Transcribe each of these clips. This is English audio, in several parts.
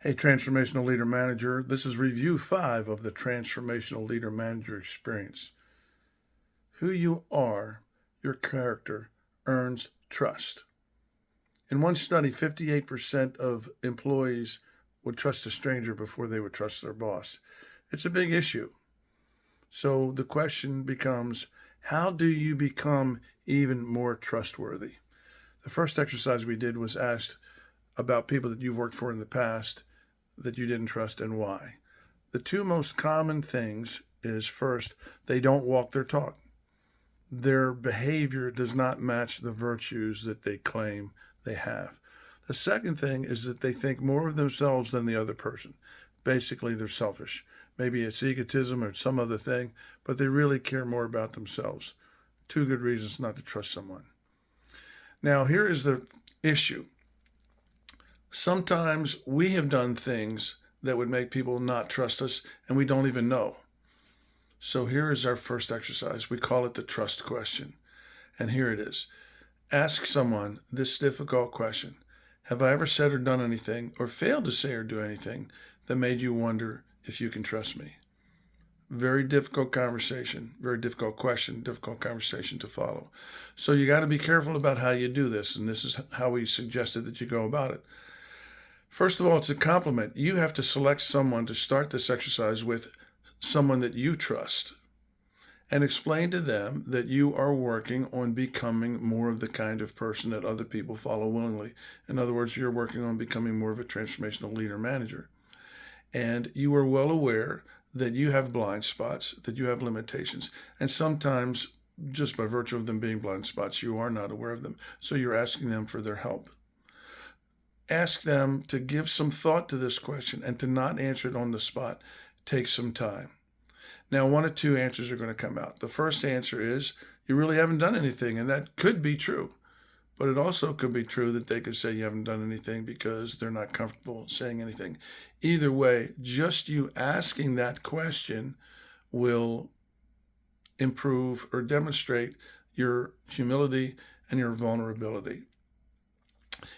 Hey, Transformational Leader Manager. This is review 5 of the Transformational Leader Manager experience. Who you are, your character, earns trust. In one study, 58% of employees would trust a stranger before they would trust their boss. It's a big issue. So the question becomes, how do you become even more trustworthy? The first exercise we did was asked about people that you've worked for in the past that you didn't trust and why. The two most common things is, first, they don't walk their talk. Their behavior does not match the virtues that they claim they have. The second thing is that they think more of themselves than the other person. Basically, they're selfish. Maybe it's egotism or some other thing, but they really care more about themselves. Two good reasons not to trust someone. Now, here is the issue. Sometimes we have done things that would make people not trust us, and we don't even know. So here is our first exercise. We call it the trust question. And here it is. Ask someone this difficult question. Have I ever said or done anything, or failed to say or do anything, that made you wonder if you can trust me? Very difficult conversation, very difficult question, difficult conversation to follow. So you got to be careful about how you do this, and this is how we suggested that you go about it. First of all, it's a compliment. You have to select someone to start this exercise with, someone that you trust, and explain to them that you are working on becoming more of the kind of person that other people follow willingly. In other words, you're working on becoming more of a transformational leader manager. And you are well aware that you have blind spots, that you have limitations, and sometimes just by virtue of them being blind spots, you are not aware of them. So you're asking them for their help. Ask them to give some thought to this question and to not answer it on the spot. Take some time. Now, one of two answers are going to come out. The first answer is you really haven't done anything, and that could be true. But it also could be true that they could say you haven't done anything because they're not comfortable saying anything. Either way, just you asking that question will improve or demonstrate your humility and your vulnerability.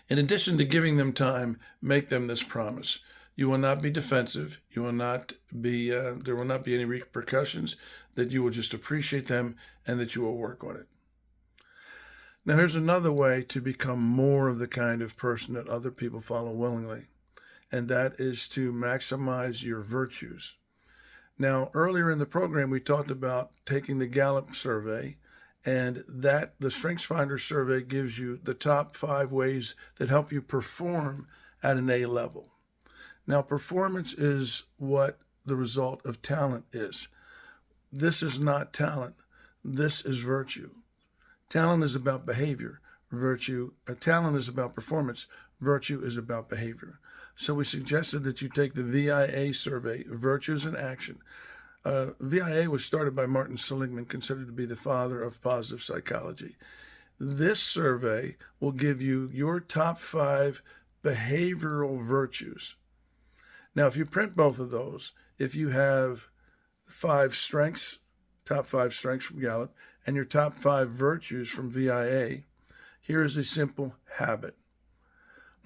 In addition to giving them time, make them this promise. You will not be defensive. You will not be, there will not be any repercussions, that you will just appreciate them and that you will work on it. Now, here's another way to become more of the kind of person that other people follow willingly, and that is to maximize your virtues. Now, earlier in the program, we talked about taking the Gallup survey, and that the StrengthsFinder survey gives you the top 5 ways that help you perform at an A level. Now, performance is what the result of talent is. This is not talent. This is virtue. Talent is about behavior. Talent is about performance. Virtue is about behavior. So we suggested that you take the VIA survey, Virtues in Action. VIA was started by Martin Seligman, considered to be the father of positive psychology. This survey will give you your top 5 behavioral virtues. Now, if you print both of those, if you have 5 strengths, top 5 strengths from Gallup, and your top 5 virtues from VIA, here is a simple habit.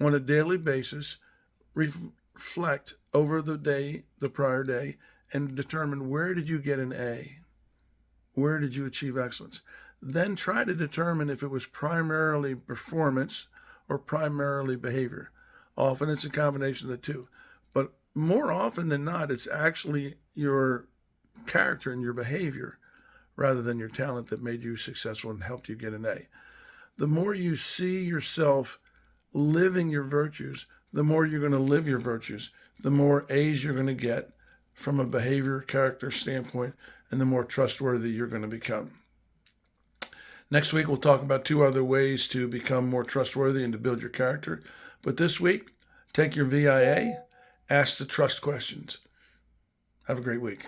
On a daily basis, reflect over the day, the prior day, and determine, where did you get an A? Where did you achieve excellence? Then try to determine if it was primarily performance or primarily behavior. Often it's a combination of the two, but more often than not, it's actually your character and your behavior rather than your talent that made you successful and helped you get an A. The more you see yourself living your virtues, the more you're going to live your virtues, the more A's you're going to get from a behavior character standpoint, and the more trustworthy you're going to become. Next week, we'll talk about 2 other ways to become more trustworthy and to build your character. But this week, take your VIA, ask the trust questions. Have a great week.